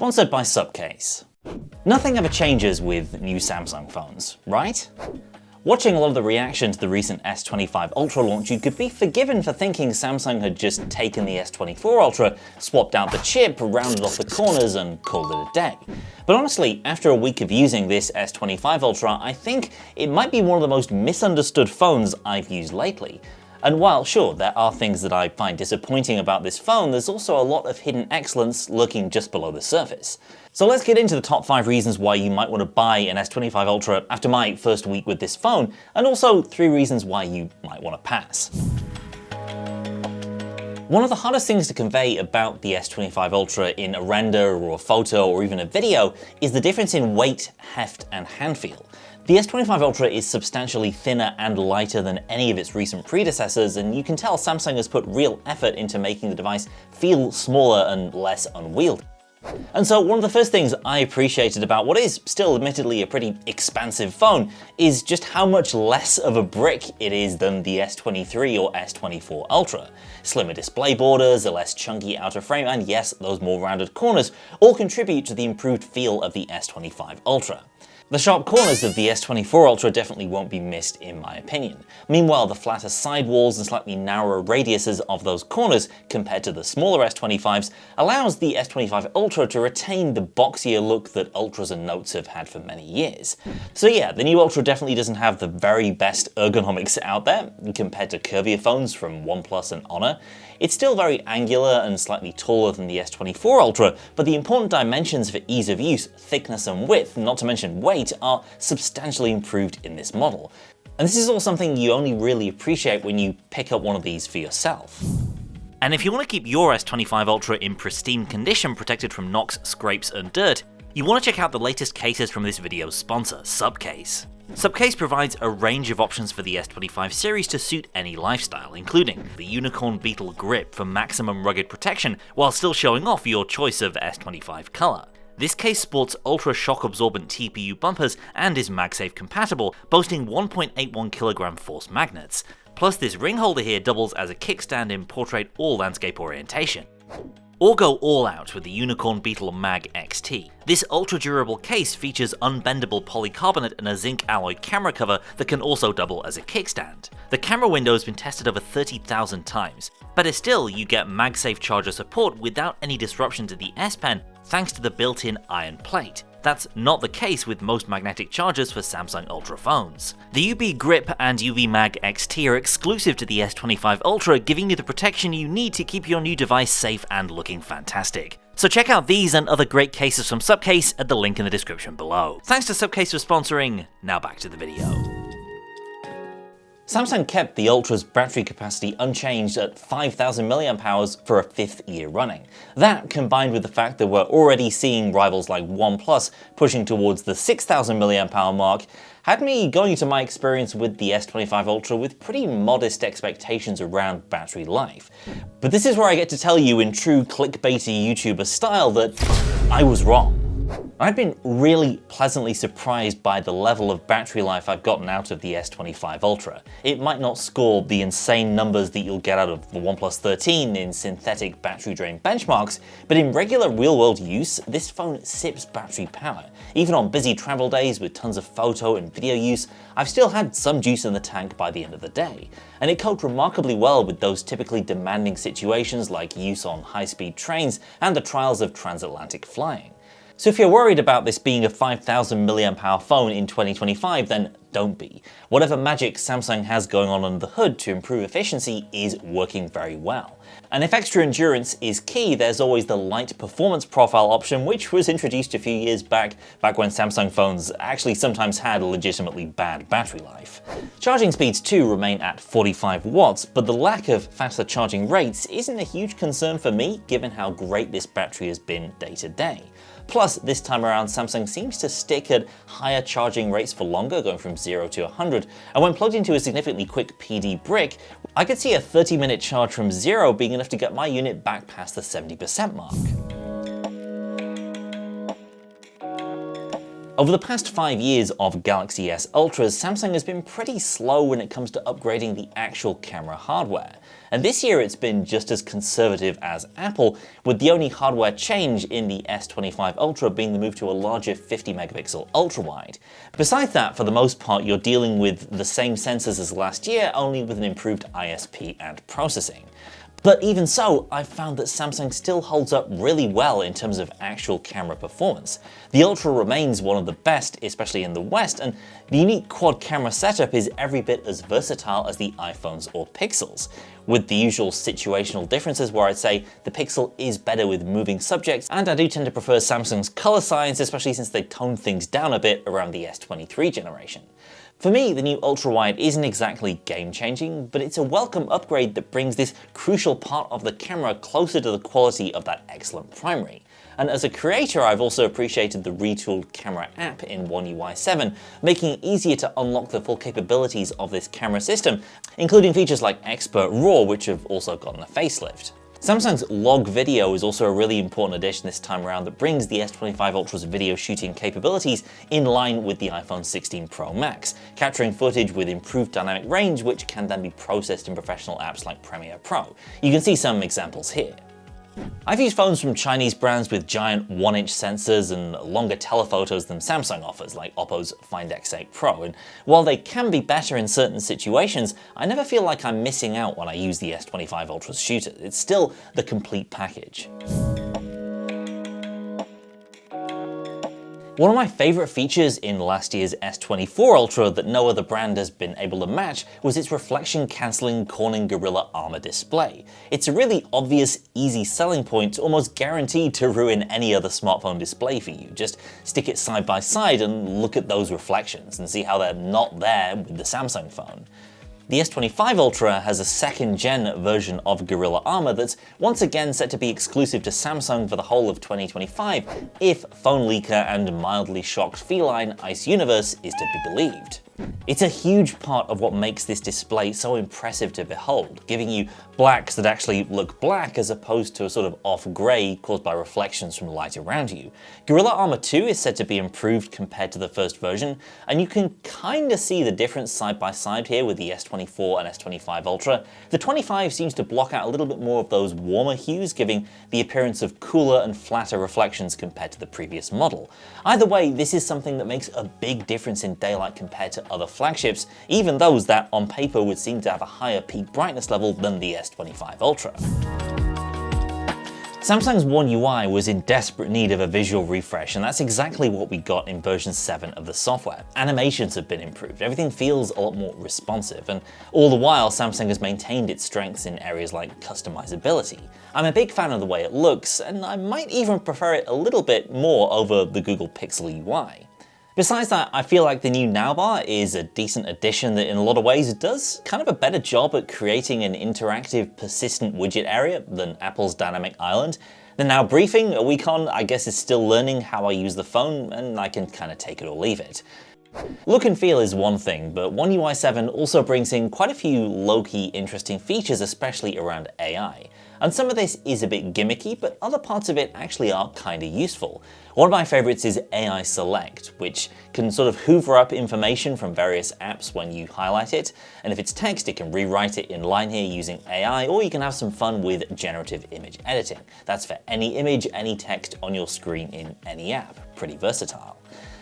sponsored by Subcase. Nothing ever changes with new Samsung phones, right? Watching a lot of the reaction to the recent S25 Ultra launch, you could be forgiven for thinking Samsung had just taken the S24 Ultra, swapped out the chip, rounded off the corners, and called it a day. But honestly, after a week of using this S25 Ultra, I think it might be one of the most misunderstood phones I've used lately. And while, sure, there are things that I find disappointing about this phone, there's also a lot of hidden excellence lurking just below the surface. So let's get into the top 5 reasons why you might want to buy an S25 Ultra after my first week with this phone, and also 3 reasons why you might want to pass. One of the hardest things to convey about the S25 Ultra in a render or a photo or even a video is the difference in weight, heft, and hand feel. The S25 Ultra is substantially thinner and lighter than any of its recent predecessors, and you can tell Samsung has put real effort into making the device feel smaller and less unwieldy. And so one of the first things I appreciated about what is still admittedly a pretty expansive phone is just how much less of a brick it is than the S23 or S24 Ultra. Slimmer display borders, a less chunky outer frame, and yes, those more rounded corners all contribute to the improved feel of the S25 Ultra. The sharp corners of the S24 Ultra definitely won't be missed in my opinion. Meanwhile, the flatter sidewalls and slightly narrower radiuses of those corners compared to the smaller S25s allows the S25 Ultra to retain the boxier look that Ultras and Notes have had for many years. So yeah, the new Ultra definitely doesn't have the very best ergonomics out there compared to curvier phones from OnePlus and Honor. It's still very angular and slightly taller than the S24 Ultra, but the important dimensions for ease of use, thickness and width, not to mention weight, are substantially improved in this model. And this is all something you only really appreciate when you pick up one of these for yourself. And if you want to keep your S25 Ultra in pristine condition, protected from knocks, scrapes and dirt, you want to check out the latest cases from this video's sponsor, Subcase. Subcase provides a range of options for the S25 series to suit any lifestyle, including the Unicorn Beetle grip for maximum rugged protection while still showing off your choice of S25 color. This case sports ultra shock absorbent TPU bumpers and is MagSafe compatible, boasting 1.81 kg force magnets. Plus this ring holder here doubles as a kickstand in portrait or landscape orientation. Or go all out with the Unicorn Beetle Mag XT. This ultra-durable case features unbendable polycarbonate and a zinc alloy camera cover that can also double as a kickstand. The camera window has been tested over 30,000 times. Better still, you get MagSafe charger support without any disruption to the S Pen thanks to the built-in iron plate. That's not the case with most magnetic chargers for Samsung Ultra phones. The UV Grip and UV Mag XT are exclusive to the S25 Ultra, giving you the protection you need to keep your new device safe and looking fantastic. So check out these and other great cases from Subcase at the link in the description below. Thanks to Subcase for sponsoring. Now back to the video. Samsung kept the Ultra's battery capacity unchanged at 5,000 mAh for a 5th year running. That, combined with the fact that we're already seeing rivals like OnePlus pushing towards the 6,000 mAh mark, had me going into my experience with the S25 Ultra with pretty modest expectations around battery life. But this is where I get to tell you in true clickbaity YouTuber style that I was wrong. I've been really pleasantly surprised by the level of battery life I've gotten out of the S25 Ultra. It might not score the insane numbers that you'll get out of the OnePlus 13 in synthetic battery drain benchmarks, but in regular real-world use, this phone sips battery power. Even on busy travel days with tons of photo and video use, I've still had some juice in the tank by the end of the day. And it coped remarkably well with those typically demanding situations like use on high-speed trains and the trials of transatlantic flying. So if you're worried about this being a 5,000 mAh phone in 2025, then don't be. Whatever magic Samsung has going on under the hood to improve efficiency is working very well. And if extra endurance is key, there's always the light performance profile option, which was introduced a few years back when Samsung phones actually sometimes had a legitimately bad battery life. Charging speeds too remain at 45 watts, but the lack of faster charging rates isn't a huge concern for me given how great this battery has been day to day. Plus, this time around Samsung seems to stick at higher charging rates for longer, going from 0 to 100, and when plugged into a significantly quick PD brick, I could see a 30-minute charge from 0 being enough to get my unit back past the 70% mark. Over the past 5 years of Galaxy S Ultras, Samsung has been pretty slow when it comes to upgrading the actual camera hardware. And this year it's been just as conservative as Apple, with the only hardware change in the S25 Ultra being the move to a larger 50 megapixel ultra-wide. Besides that, for the most part, you're dealing with the same sensors as last year, only with an improved ISP and processing. But even so, I've found that Samsung still holds up really well in terms of actual camera performance. The Ultra remains one of the best, especially in the West, and the unique quad camera setup is every bit as versatile as the iPhones or Pixels, with the usual situational differences where I'd say the Pixel is better with moving subjects, and I do tend to prefer Samsung's color science, especially since they toned things down a bit around the S23 generation. For me, the new ultra-wide isn't exactly game-changing, but it's a welcome upgrade that brings this crucial part of the camera closer to the quality of that excellent primary. And as a creator, I've also appreciated the retooled camera app in One UI 7, making it easier to unlock the full capabilities of this camera system, including features like Expert RAW, which have also gotten a facelift. Samsung's log video is also a really important addition this time around that brings the S25 Ultra's video shooting capabilities in line with the iPhone 16 Pro Max, capturing footage with improved dynamic range which can then be processed in professional apps like Premiere Pro. You can see some examples here. I've used phones from Chinese brands with giant 1-inch sensors and longer telephotos than Samsung offers, like Oppo's Find X8 Pro, and while they can be better in certain situations, I never feel like I'm missing out when I use the S25 Ultra's shooter. It's still the complete package. One of my favorite features in last year's S24 Ultra that no other brand has been able to match was its reflection-canceling Corning Gorilla Armor display. It's a really obvious, easy selling point, almost guaranteed to ruin any other smartphone display for you. Just stick it side by side and look at those reflections and see how they're not there with the Samsung phone. The S25 Ultra has a second-gen version of Gorilla Armor that's once again set to be exclusive to Samsung for the whole of 2025, if phone leaker and mildly shocked feline Ice Universe is to be believed. It's a huge part of what makes this display so impressive to behold, giving you blacks that actually look black as opposed to a sort of off-grey caused by reflections from light around you. Gorilla Armor 2 is said to be improved compared to the first version, and you can kinda see the difference side by side here with the S24 and S25 Ultra. The 25 seems to block out a little bit more of those warmer hues, giving the appearance of cooler and flatter reflections compared to the previous model. Either way, this is something that makes a big difference in daylight compared to other flagships, even those that on paper would seem to have a higher peak brightness level than the S25 Ultra. Samsung's One UI was in desperate need of a visual refresh, and that's exactly what we got in version 7 of the software. Animations have been improved, everything feels a lot more responsive, and all the while Samsung has maintained its strengths in areas like customizability. I'm a big fan of the way it looks, and I might even prefer it a little bit more over the Google Pixel UI. Besides that, I feel like the new Now bar is a decent addition that in a lot of ways does kind of a better job at creating an interactive, persistent widget area than Apple's Dynamic Island. The Now Briefing, a week on, I guess is still learning how I use the phone, and I can kind of take it or leave it. Look and feel is one thing, but One UI 7 also brings in quite a few low-key interesting features, especially around AI. And some of this is a bit gimmicky, but other parts of it actually are kinda useful. One of my favorites is AI Select, which can sort of hoover up information from various apps when you highlight it, and if it's text, it can rewrite it in line here using AI, or you can have some fun with generative image editing. That's for any image, any text on your screen in any app. Pretty versatile.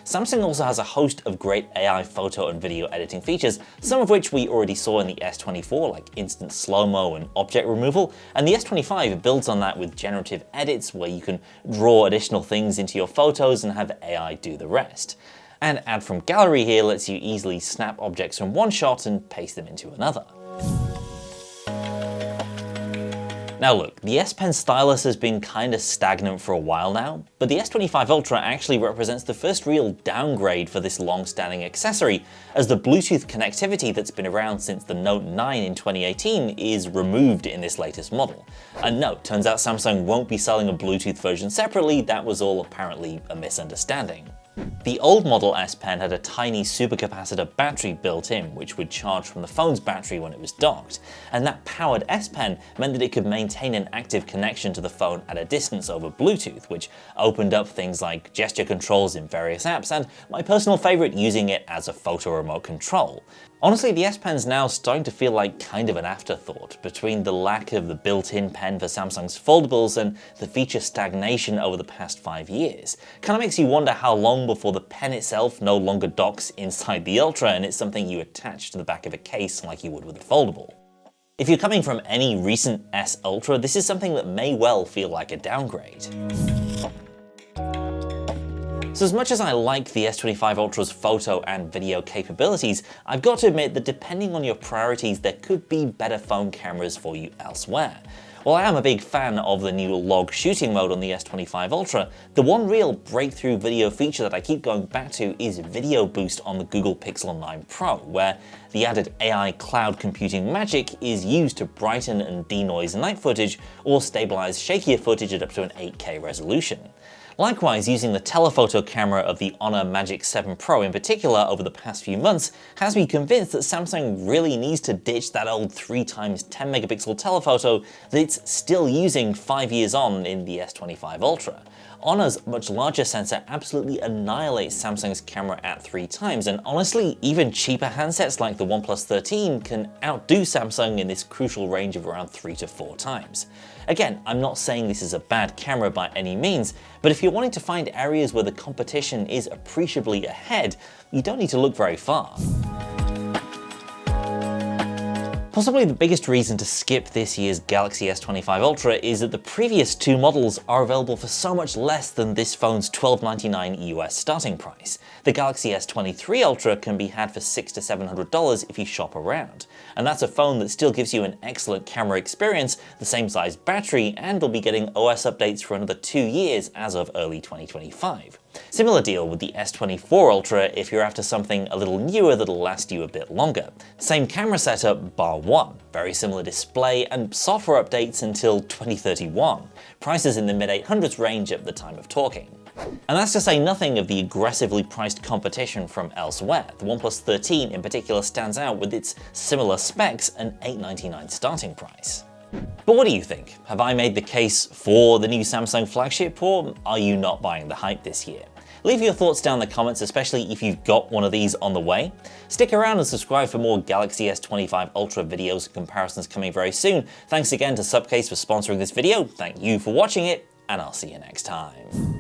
Samsung also has a host of great AI photo and video editing features, some of which we already saw in the S24, like instant slow-mo and object removal, and the S25 builds on that with generative edits where you can draw additional things into your photos and have AI do the rest. And Add from Gallery here lets you easily snap objects from one shot and paste them into another. Now look, the S Pen stylus has been kinda stagnant for a while now, but the S25 Ultra actually represents the first real downgrade for this long-standing accessory, as the Bluetooth connectivity that's been around since the Note 9 in 2018 is removed in this latest model. And no, turns out Samsung won't be selling a Bluetooth version separately, that was all apparently a misunderstanding. The old Model S Pen had a tiny supercapacitor battery built in, which would charge from the phone's battery when it was docked, and that powered S Pen meant that it could maintain an active connection to the phone at a distance over Bluetooth, which opened up things like gesture controls in various apps, and my personal favorite, using it as a photo remote control. Honestly, the S Pen's now starting to feel like kind of an afterthought, between the lack of the built-in pen for Samsung's foldables and the feature stagnation over the past 5 years. Kinda makes you wonder how long before the pen itself no longer docks inside the Ultra and it's something you attach to the back of a case like you would with a foldable. If you're coming from any recent S Ultra, this is something that may well feel like a downgrade. So as much as I like the S25 Ultra's photo and video capabilities, I've got to admit that depending on your priorities, there could be better phone cameras for you elsewhere. While I am a big fan of the new log shooting mode on the S25 Ultra, the one real breakthrough video feature that I keep going back to is Video Boost on the Google Pixel 9 Pro, where the added AI cloud computing magic is used to brighten and denoise night footage or stabilize shakier footage at up to an 8K resolution. Likewise, using the telephoto camera of the Honor Magic 7 Pro in particular over the past few months has me convinced that Samsung really needs to ditch that old 3x 10 megapixel telephoto that it's still using 5 years on in the S25 Ultra. Honor's much larger sensor absolutely annihilates Samsung's camera at 3x, and honestly, even cheaper handsets like the OnePlus 13 can outdo Samsung in this crucial range of around 3 to 4 times. Again, I'm not saying this is a bad camera by any means, but if you're wanting to find areas where the competition is appreciably ahead, you don't need to look very far. Possibly the biggest reason to skip this year's Galaxy S25 Ultra is that the previous two models are available for so much less than this phone's $1299 US starting price. The Galaxy S23 Ultra can be had for $600 to $700 if you shop around. And that's a phone that still gives you an excellent camera experience, the same size battery, and will be getting OS updates for another 2 years as of early 2025. Similar deal with the S24 Ultra if you're after something a little newer that'll last you a bit longer. Same camera setup bar one, very similar display and software updates until 2031. Prices in the mid-800s range at the time of talking. And that's to say nothing of the aggressively priced competition from elsewhere. The OnePlus 13 in particular stands out with its similar specs and $899 starting price. But what do you think? Have I made the case for the new Samsung flagship, or are you not buying the hype this year? Leave your thoughts down in the comments, especially if you've got one of these on the way. Stick around and subscribe for more Galaxy S25 Ultra videos and comparisons coming very soon. Thanks again to Subcase for sponsoring this video, thank you for watching it, and I'll see you next time.